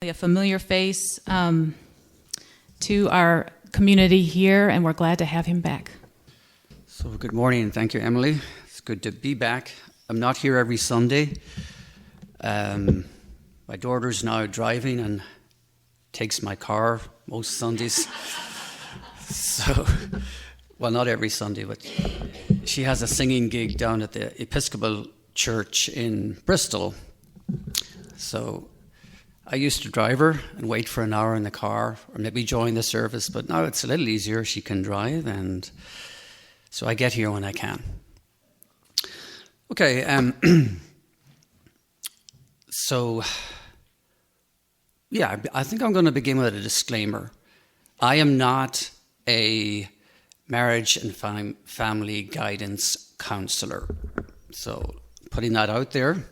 A familiar face to our community here, and we're glad to have him back. So good morning, and thank you, Emily. It's good to be back. I'm not here every Sunday. My daughter's now driving and takes my car most Sundays. So, well, not every Sunday, but she has a singing gig down at the Episcopal Church in Bristol. So I used to drive her and wait for an hour in the car or maybe join the service, but now it's a little easier. She can drive, and so I get here when I can. Okay, so, yeah, I think I'm going to begin with a disclaimer. I am not a marriage and family guidance counselor. So, putting that out there.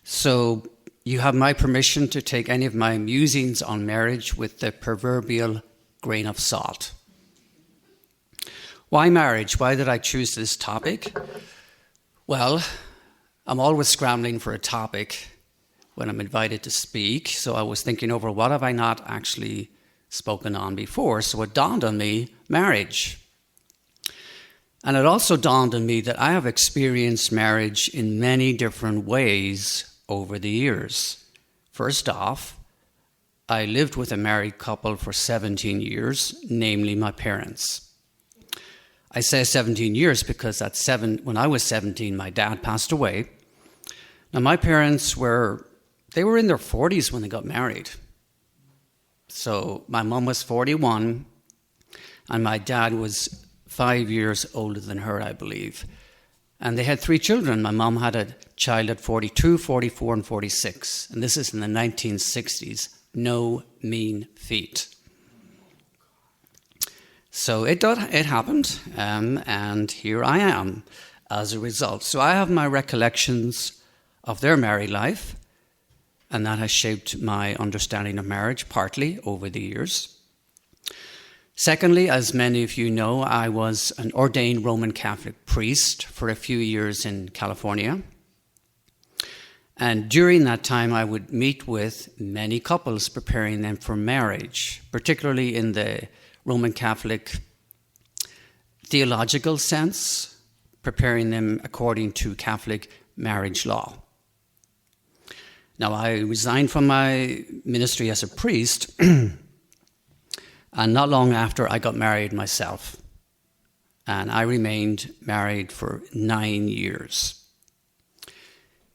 So, you have my permission to take any of my musings on marriage with the proverbial grain of salt. Why marriage? Why did I choose this topic? Well, I'm always scrambling for a topic when I'm invited to speak. So I was thinking over what have I not actually spoken on before. So it dawned on me, marriage. And it also dawned on me that I have experienced marriage in many different ways over the years. First off, I lived with a married couple for 17 years, namely my parents. I say 17 years because when I was 17, my dad passed away. Now, my parents were in their 40s when they got married. So my mom was 41, and my dad was 5 years older than her, I believe. And they had 3 children. My mom had a child at 42, 44, and 46. And this is in the 1960s. No mean feat. So it happened, and here I am as a result. So I have my recollections of their married life, and that has shaped my understanding of marriage partly over the years. Secondly, as many of you know, I was an ordained Roman Catholic priest for a few years in California. And during that time, I would meet with many couples preparing them for marriage, particularly in the Roman Catholic theological sense, preparing them according to Catholic marriage law. Now, I resigned from my ministry as a priest, and not long after, I got married myself. And I remained married for 9 years.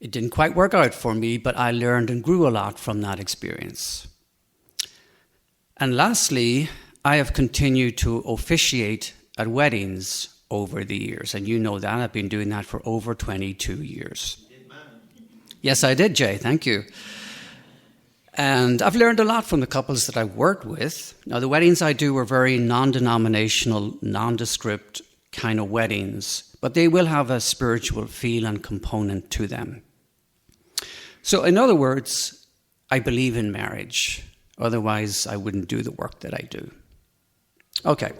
It didn't quite work out for me, but I learned and grew a lot from that experience. And lastly, I have continued to officiate at weddings over the years. And you know that. I've been doing that for over 22 years. Yes, I did, Jay. Thank you. And I've learned a lot from the couples that I've worked with. Now, the weddings I do are very non-denominational, nondescript kind of weddings, but they will have a spiritual feel and component to them. So, in other words, I believe in marriage. Otherwise, I wouldn't do the work that I do. Okay.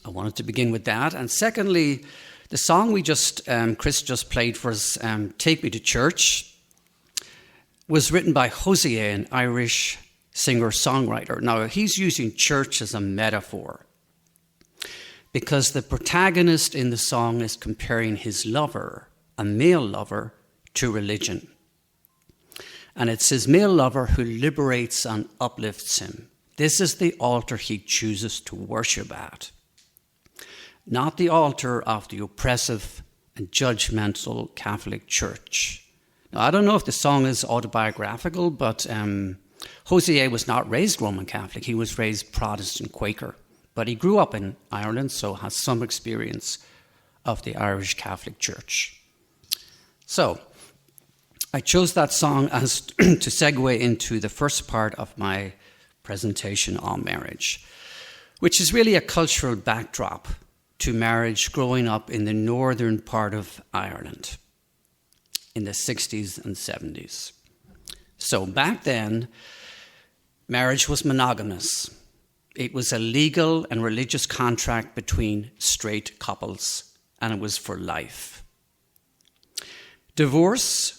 I wanted to begin with that. And secondly, the song Chris just played for us, Take Me to Church, was written by Hosea, an Irish singer-songwriter. Now, he's using church as a metaphor because the protagonist in the song is comparing his lover, a male lover, to religion. And it's his male lover who liberates and uplifts him. This is the altar he chooses to worship at, not the altar of the oppressive and judgmental Catholic Church. Now, I don't know if the song is autobiographical, but Hosea was not raised Roman Catholic. He was raised Protestant Quaker. But he grew up in Ireland, so has some experience of the Irish Catholic Church. So, I chose that song as to segue into the first part of my presentation on marriage, which is really a cultural backdrop to marriage growing up in the northern part of Ireland in the 60s and 70s. So back then, marriage was monogamous. It was a legal and religious contract between straight couples, and it was for life. Divorce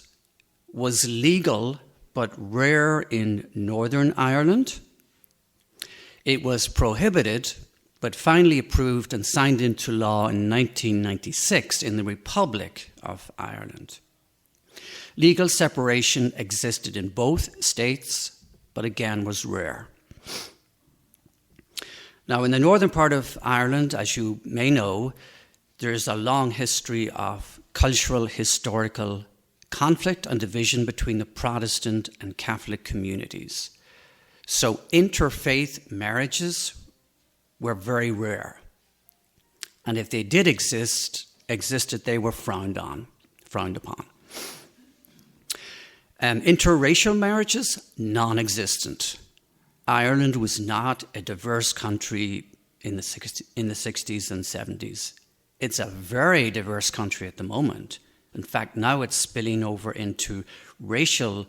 was legal but rare in Northern Ireland. It was prohibited, but finally approved and signed into law in 1996 in the Republic of Ireland. Legal separation existed in both states, but again was rare. Now, in the northern part of Ireland, as you may know, there's a long history of cultural, historical conflict and division between the Protestant and Catholic communities. So interfaith marriages were very rare. And if they did existed, they were frowned upon. Interracial marriages, non-existent. Ireland was not a diverse country in the 60s and 70s. It's a very diverse country at the moment. In fact, now it's spilling over into racial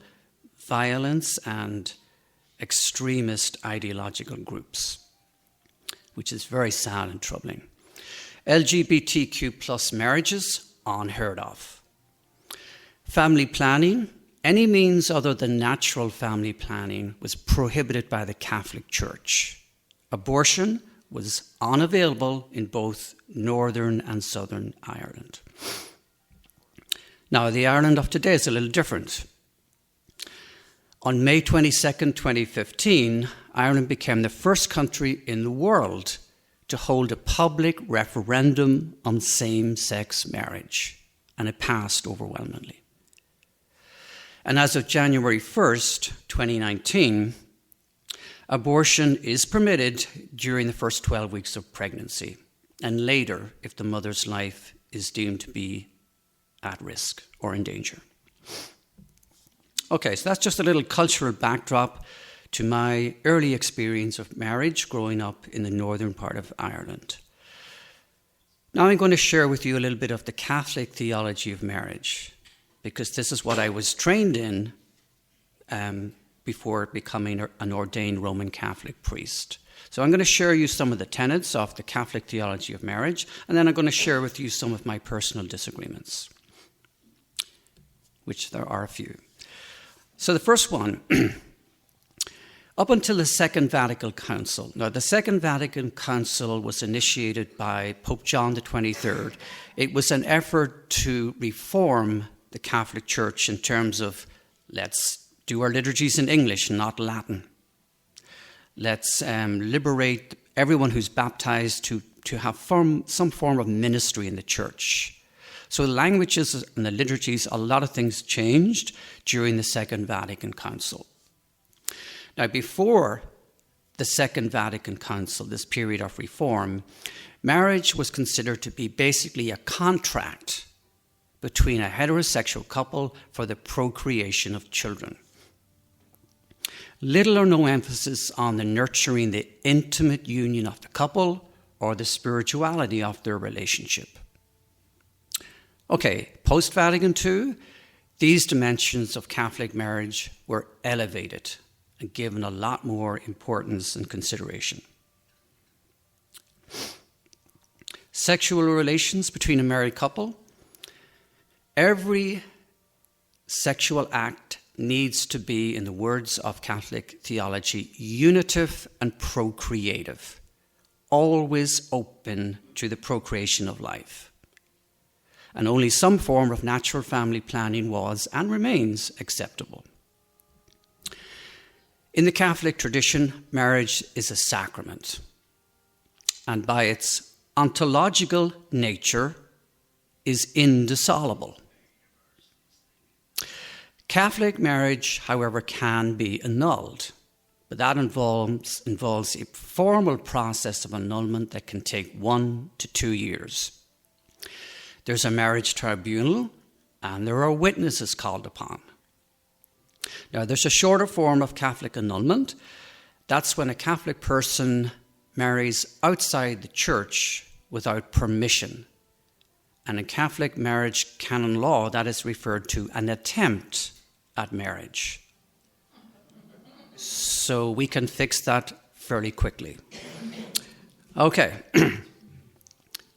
violence and extremist ideological groups, which is very sad and troubling. LGBTQ plus marriages, unheard of. Family planning, any means other than natural family planning, was prohibited by the Catholic Church. Abortion was unavailable in both Northern and Southern Ireland. Now, the Ireland of today is a little different. On May 22nd, 2015, Ireland became the first country in the world to hold a public referendum on same-sex marriage, and it passed overwhelmingly. And as of January 1st, 2019, abortion is permitted during the first 12 weeks of pregnancy, and later if the mother's life is deemed to be at risk or in danger. Okay, so that's just a little cultural backdrop to my early experience of marriage growing up in the northern part of Ireland. Now I'm going to share with you a little bit of the Catholic theology of marriage, because this is what I was trained in before becoming an ordained Roman Catholic priest. So I'm going to share you some of the tenets of the Catholic theology of marriage, and then I'm going to share with you some of my personal disagreements, which there are a few. So the first one, up until the Second Vatican Council. Now, the Second Vatican Council was initiated by Pope John XXIII. It was an effort to reform the Catholic Church in terms of, let's do our liturgies in English, not Latin. Let's liberate everyone who's baptized to have some form of ministry in the church. So the languages and the liturgies, a lot of things changed during the Second Vatican Council. Now, before the Second Vatican Council, this period of reform, marriage was considered to be basically a contract between a heterosexual couple for the procreation of children. Little or no emphasis on the nurturing the intimate union of the couple or the spirituality of their relationship. Okay, post-Vatican II, these dimensions of Catholic marriage were elevated and given a lot more importance and consideration. Sexual relations between a married couple. Every sexual act needs to be, in the words of Catholic theology, unitive and procreative, always open to the procreation of life. And only some form of natural family planning was and remains acceptable. In the Catholic tradition, marriage is a sacrament, and by its ontological nature is indissoluble. Catholic marriage, however, can be annulled, but that involves a formal process of annulment that can take 1 to 2 years. There's a marriage tribunal, and there are witnesses called upon. Now, there's a shorter form of Catholic annulment. That's when a Catholic person marries outside the church without permission. And in Catholic marriage canon law, that is referred to an attempt at marriage. So we can fix that fairly quickly. Okay.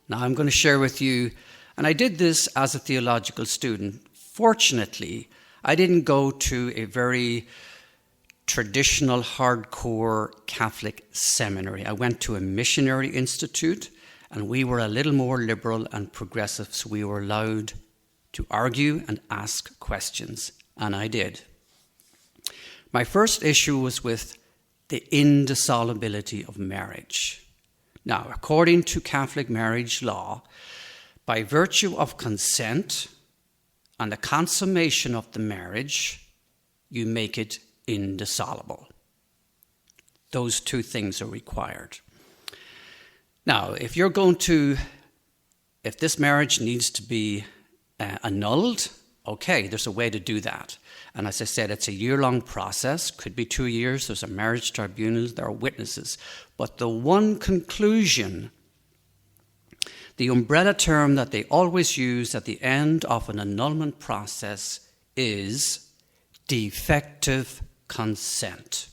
Now I'm going to share with you, and I did this as a theological student. Fortunately, I didn't go to a very traditional, hardcore Catholic seminary. I went to a missionary institute, and we were a little more liberal and progressive, so we were allowed to argue and ask questions, and I did. My first issue was with the indissolubility of marriage. Now, according to Catholic marriage law, by virtue of consent and the consummation of the marriage, you make it indissoluble. Those two things are required. Now, if this marriage needs to be annulled, okay, there's a way to do that. And as I said, it's a year-long process, could be 2 years. There's a marriage tribunal, there are witnesses. But the one conclusion, the umbrella term that they always use at the end of an annulment process is defective consent.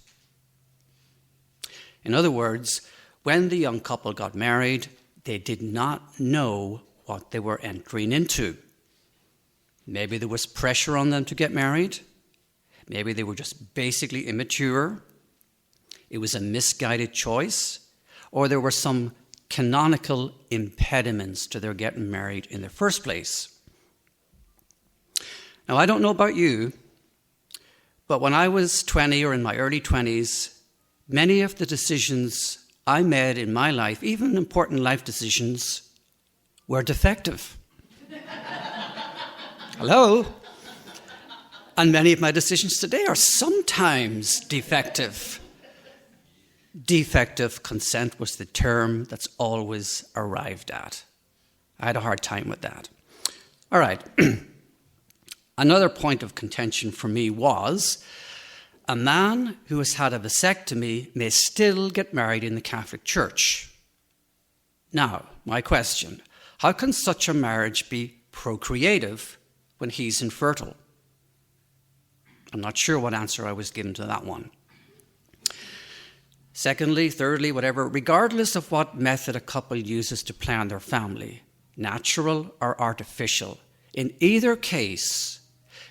In other words, when the young couple got married, they did not know what they were entering into. Maybe there was pressure on them to get married. Maybe they were just basically immature. It was a misguided choice. Or there were some canonical impediments to their getting married in the first place. Now, I don't know about you, but when I was 20 or in my early 20s, many of the decisions I made in my life, even important life decisions, were defective. Hello? And many of my decisions today are sometimes defective. Defective consent was the term that's always arrived at. I had a hard time with that. All right. Another point of contention for me was a man who has had a vasectomy may still get married in the Catholic Church. Now, my question, how can such a marriage be procreative when he's infertile? I'm not sure what answer I was given to that one. Secondly, thirdly, whatever, regardless of what method a couple uses to plan their family, natural or artificial, in either case,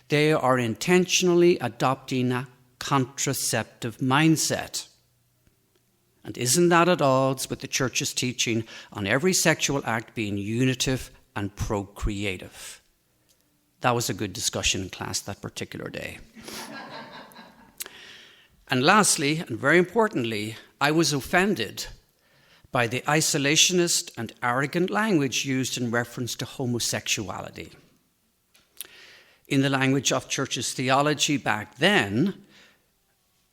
they are intentionally adopting a contraceptive mindset. And isn't that at odds with the Church's teaching on every sexual act being unitive and procreative? That was a good discussion in class that particular day. And lastly, and very importantly, I was offended by the isolationist and arrogant language used in reference to homosexuality. In the language of Church's theology back then,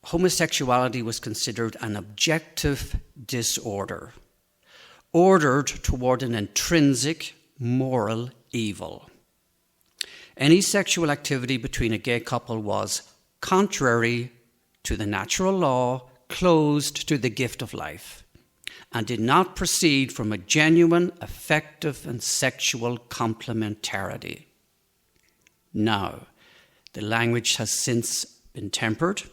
homosexuality was considered an objective disorder, ordered toward an intrinsic moral evil. Any sexual activity between a gay couple was contrary to the natural law, closed to the gift of life, and did not proceed from a genuine, affective, and sexual complementarity. Now, the language has since been tempered,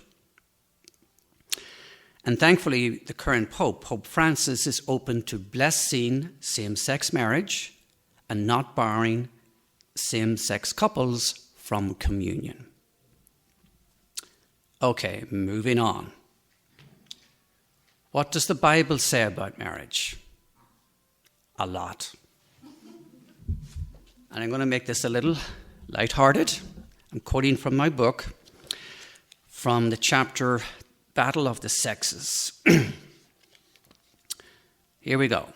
and thankfully, the current Pope, Pope Francis, is open to blessing same-sex marriage and not barring same-sex couples from communion. Okay, moving on. What does the Bible say about marriage? A lot. And I'm going to make this a little lighthearted. I'm quoting from my book, from the chapter Battle of the Sexes. Here we go.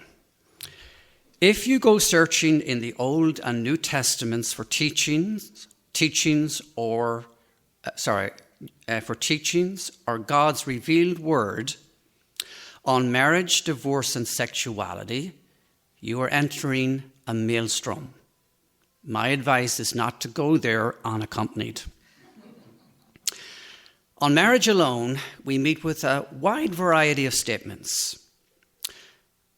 If you go searching in the Old and New Testaments for teachings or God's revealed word on marriage, divorce, and sexuality, you are entering a maelstrom. My advice is not to go there unaccompanied. On marriage alone, we meet with a wide variety of statements.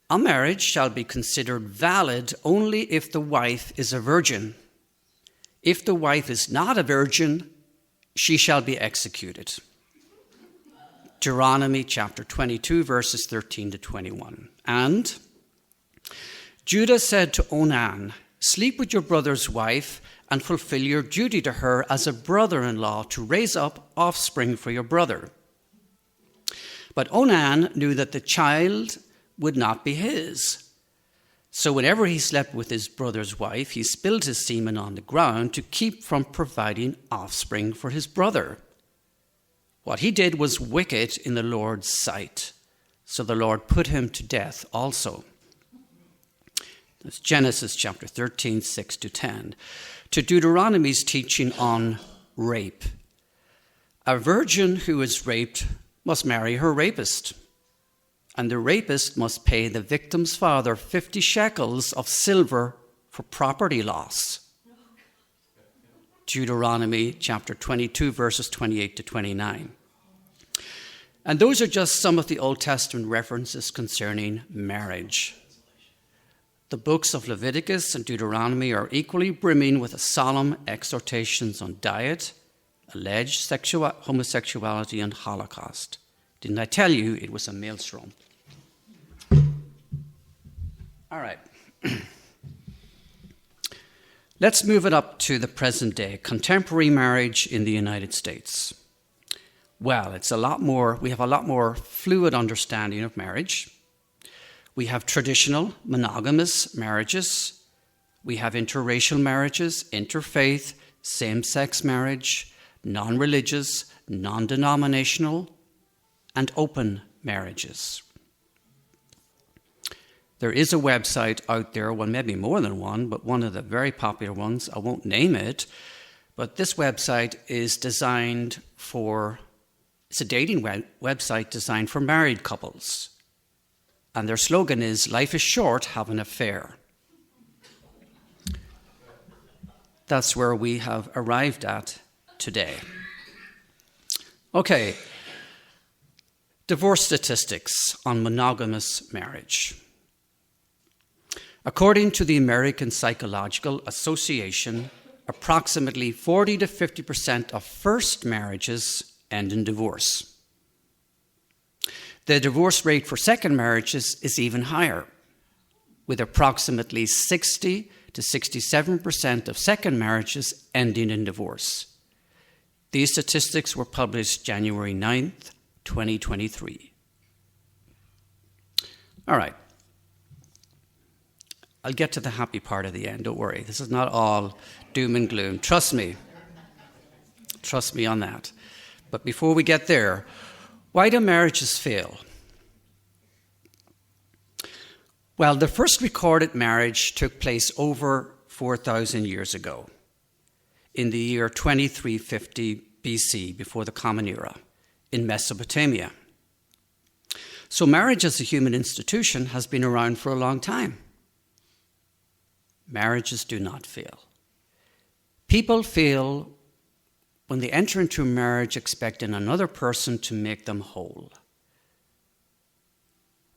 A marriage shall be considered valid only if the wife is a virgin. If the wife is not a virgin, she shall be executed. Deuteronomy chapter 22, verses 13 to 21. And Judah said to Onan, sleep with your brother's wife and fulfill your duty to her as a brother-in-law to raise up offspring for your brother. But Onan knew that the child would not be his. So whenever he slept with his brother's wife, he spilled his semen on the ground to keep from providing offspring for his brother. What he did was wicked in the Lord's sight. So the Lord put him to death also. That's Genesis chapter 13, 6-10. To Deuteronomy's teaching on rape. A virgin who is raped must marry her rapist, and the rapist must pay the victim's father 50 shekels of silver for property loss. Deuteronomy chapter 22, verses 28-29. And those are just some of the Old Testament references concerning marriage. The books of Leviticus and Deuteronomy are equally brimming with solemn exhortations on diet, alleged homosexuality, and Holocaust. Didn't I tell you it was a maelstrom? All right. Let's move it up to the present day, contemporary marriage in the United States. Well, we have a lot more fluid understanding of marriage. We have traditional monogamous marriages. We have interracial marriages, interfaith, same-sex marriage, non-religious, non-denominational, and open marriages. There is a website out there, well, maybe more than one, but one of the very popular ones, I won't name it, but this website is it's a dating website designed for married couples. And their slogan is, "Life is short, have an affair." That's where we have arrived at today. Okay. Divorce statistics on monogamous marriage. According to the American Psychological Association, approximately 40 to 50% of first marriages end in divorce. The divorce rate for second marriages is even higher, with approximately 60 to 67% of second marriages ending in divorce. These statistics were published January 9th, 2023. All right. I'll get to the happy part at the end, don't worry. This is not all doom and gloom. Trust me. Trust me on that. But before we get there, why do marriages fail? Well, the first recorded marriage took place over 4,000 years ago, in the year 2350 BC, before the Common Era, in Mesopotamia. So marriage as a human institution has been around for a long time. Marriages do not fail. People fail when they enter into a marriage expecting another person to make them whole.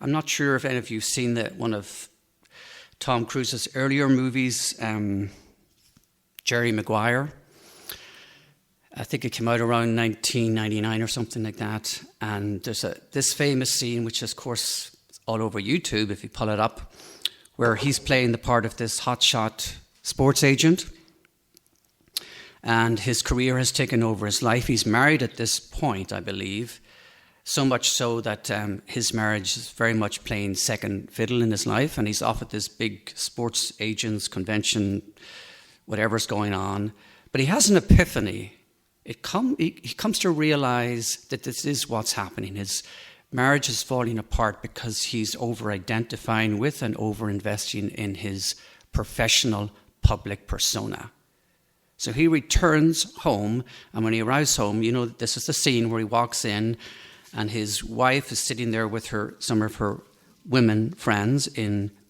I'm not sure if any of you have seen one of Tom Cruise's earlier movies, Jerry Maguire. I think it came out around 1999 or something like that. And there's this famous scene, which is, of course, all over YouTube if you pull it up, where he's playing the part of this hotshot sports agent. And his career has taken over his life. He's married at this point, I believe, so much so that his marriage is very much playing second fiddle in his life. And he's off at this big sports agents convention, whatever's going on. But he has an epiphany. He comes to realize that this is what's happening. His marriage is falling apart because he's over-identifying with and over-investing in his professional public persona. So he returns home, and when he arrives home, this is the scene where he walks in, and his wife is sitting there with some of her women friends.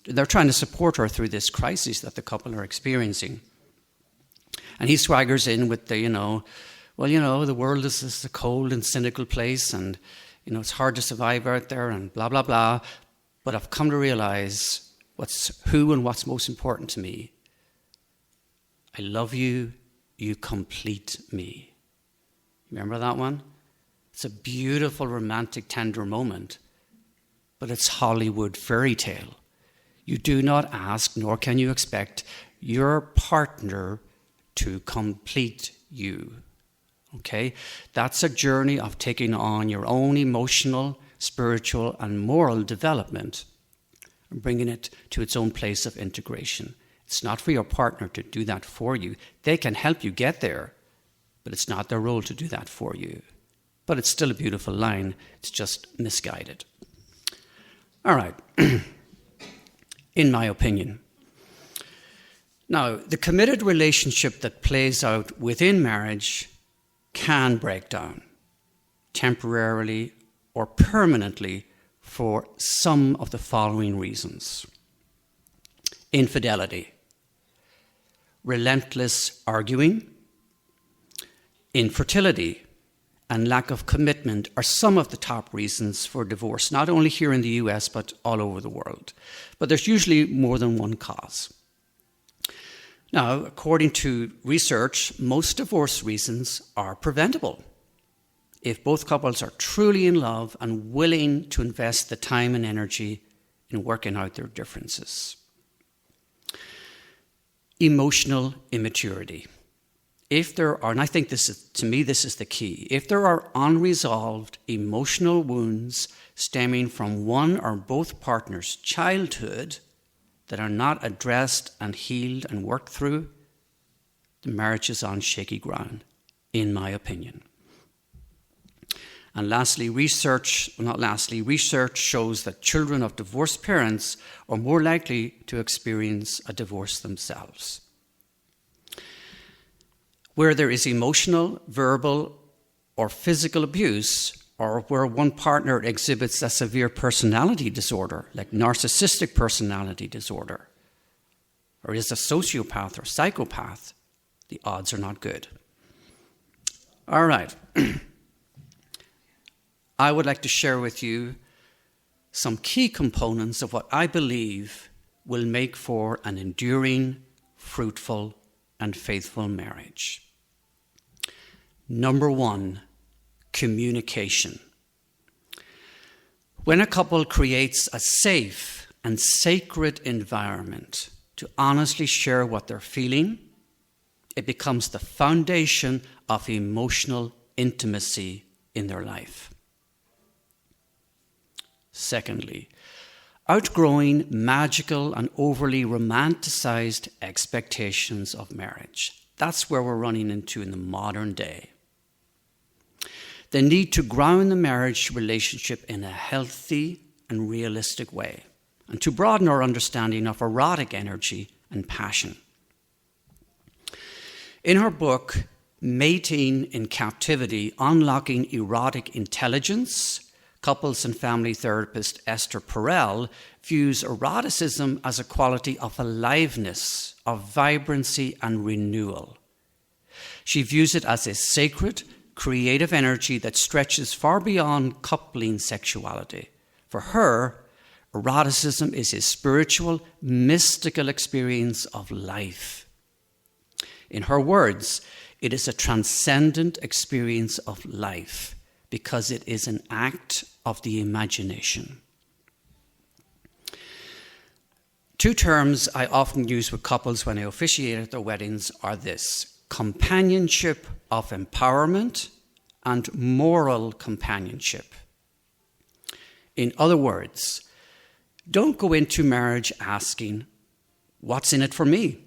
They're trying to support her through this crisis that the couple are experiencing. And he swaggers in with the world is a cold and cynical place, and it's hard to survive out there, and blah, blah, blah. But I've come to realize who and what's most important to me. I love you, you complete me. Remember that one? It's a beautiful, romantic, tender moment, but it's Hollywood fairy tale. You do not ask, nor can you expect your partner to complete you. Okay? That's a journey of taking on your own emotional, spiritual, and moral development and bringing it to its own place of integration. It's not for your partner to do that for you. They can help you get there, but it's not their role to do that for you. But it's still a beautiful line. It's just misguided. All right. In my opinion. Now, the committed relationship that plays out within marriage can break down temporarily or permanently for some of the following reasons. Infidelity, relentless arguing, infertility, and lack of commitment are some of the top reasons for divorce, not only here in the US, but all over the world. But there's usually more than one cause. Now, according to research, most divorce reasons are preventable if both couples are truly in love and willing to invest the time and energy in working out their differences. Emotional immaturity. If there are, and I think this is the key, if there are unresolved emotional wounds stemming from one or both partners' childhood that are not addressed and healed and worked through, the marriage is on shaky ground, in my opinion. And research shows that children of divorced parents are more likely to experience a divorce themselves. Where there is emotional, verbal, or physical abuse, or where one partner exhibits a severe personality disorder, like narcissistic personality disorder, or is a sociopath or psychopath, the odds are not good. All right. I would like to share with you some key components of what I believe will make for an enduring, fruitful, and faithful marriage. Number one, communication. When a couple creates a safe and sacred environment to honestly share what they're feeling, it becomes the foundation of emotional intimacy in their life. Secondly, outgrowing magical and overly romanticized expectations of marriage. That's where we're running into in the modern day. The need to ground the marriage relationship in a healthy and realistic way, and to broaden our understanding of erotic energy and passion. In her book, Mating in Captivity, Unlocking Erotic Intelligence, couples and family therapist Esther Perel views eroticism as a quality of aliveness, of vibrancy and renewal. She views it as a sacred, creative energy that stretches far beyond coupling sexuality. For her, eroticism is a spiritual, mystical experience of life. In her words, it is a transcendent experience of life because it is an act of the imagination. Two terms I often use with couples when I officiate at their weddings are this: companionship of empowerment and moral companionship. In other words, don't go into marriage asking, "What's in it for me?"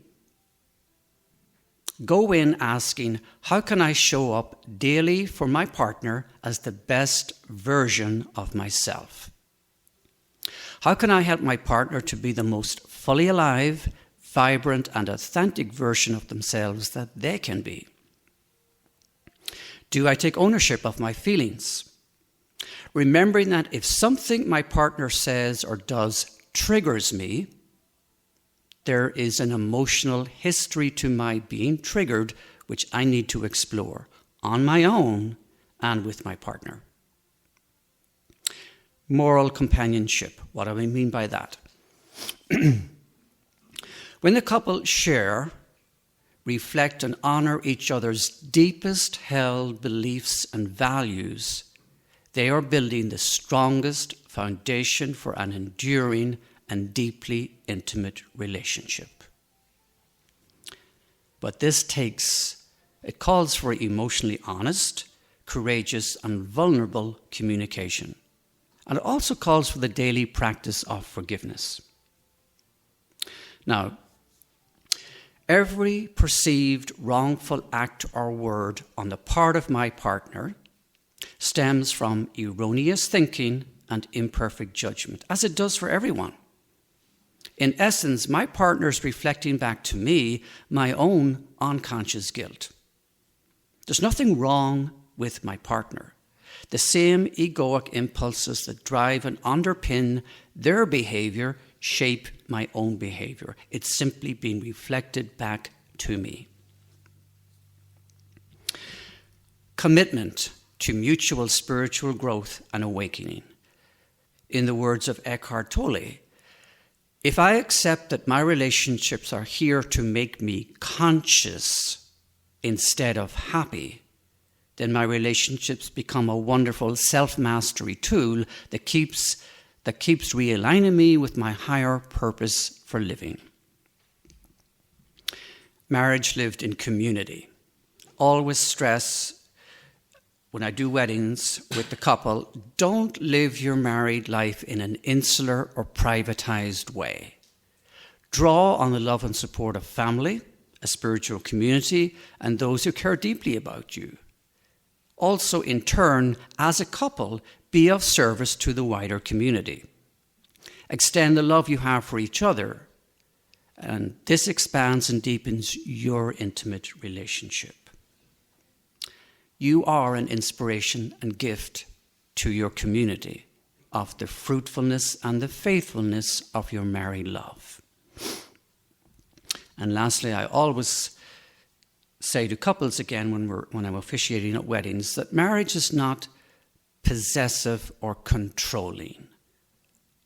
Go in asking, "How can I show up daily for my partner as the best version of myself? How can I help my partner to be the most fully alive, vibrant, and authentic version of themselves that they can be? Do I take ownership of my feelings? Remembering that if something my partner says or does triggers me, there is an emotional history to my being triggered, which I need to explore on my own and with my partner." Moral companionship. What do I mean by that? When the couple share, reflect, and honor each other's deepest held beliefs and values, they are building the strongest foundation for an enduring and deeply intimate relationship. But it calls for emotionally honest, courageous, and vulnerable communication. And it also calls for the daily practice of forgiveness. Now, every perceived wrongful act or word on the part of my partner stems from erroneous thinking and imperfect judgment, as it does for everyone. In essence, my partner is reflecting back to me my own unconscious guilt. There's nothing wrong with my partner. The same egoic impulses that drive and underpin their behavior shape my own behavior. It's simply being reflected back to me. Commitment to mutual spiritual growth and awakening. In the words of Eckhart Tolle, if I accept that my relationships are here to make me conscious instead of happy, then my relationships become a wonderful self-mastery tool that keeps realigning me with my higher purpose for living. Marriage lived in community. Always stress, when I do weddings with the couple, don't live your married life in an insular or privatized way. Draw on the love and support of family, a spiritual community, and those who care deeply about you. Also, in turn, as a couple, be of service to the wider community. Extend the love you have for each other, and this expands and deepens your intimate relationship. You are an inspiration and gift to your community of the fruitfulness and the faithfulness of your married love. And lastly, I always say to couples again when I'm officiating at weddings that marriage is not possessive or controlling.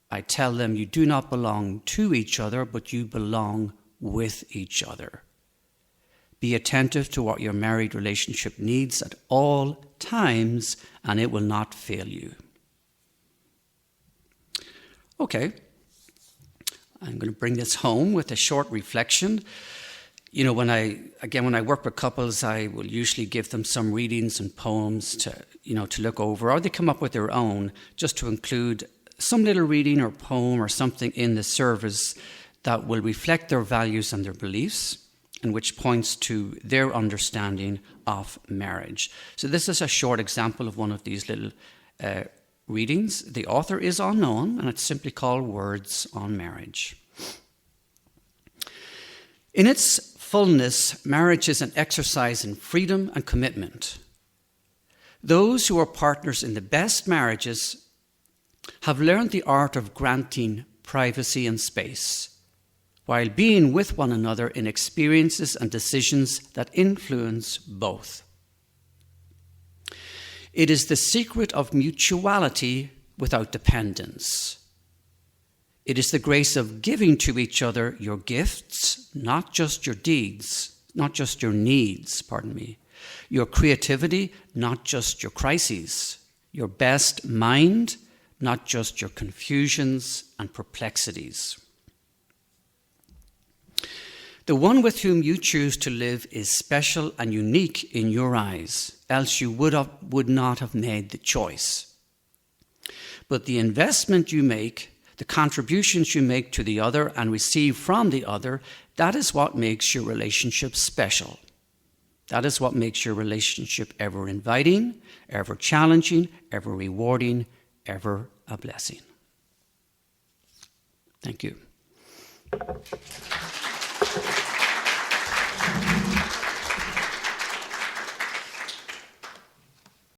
I tell them you do not belong to each other, but you belong with each other. Be attentive to what your married relationship needs at all times, and it will not fail you. Okay, I'm going to bring this home with a short reflection. You know, when I work with couples, I will usually give them some readings and poems to look over, or they come up with their own, just to include some little reading or poem or something in the service that will reflect their values and their beliefs, and which points to their understanding of marriage. So this is a short example of one of these little readings. The author is unknown, and it's simply called Words on Marriage. In its fullness, marriage is an exercise in freedom and commitment. Those who are partners in the best marriages have learned the art of granting privacy and space, while being with one another in experiences and decisions that influence both. It is the secret of mutuality without dependence. It is the grace of giving to each other your gifts, not just your needs, your creativity, not just your crises, your best mind, not just your confusions and perplexities. The one with whom you choose to live is special and unique in your eyes, else you would not have made the choice. But the investment you make, the contributions you make to the other and receive from the other, that is what makes your relationship special. That is what makes your relationship ever inviting, ever challenging, ever rewarding, ever a blessing. Thank you.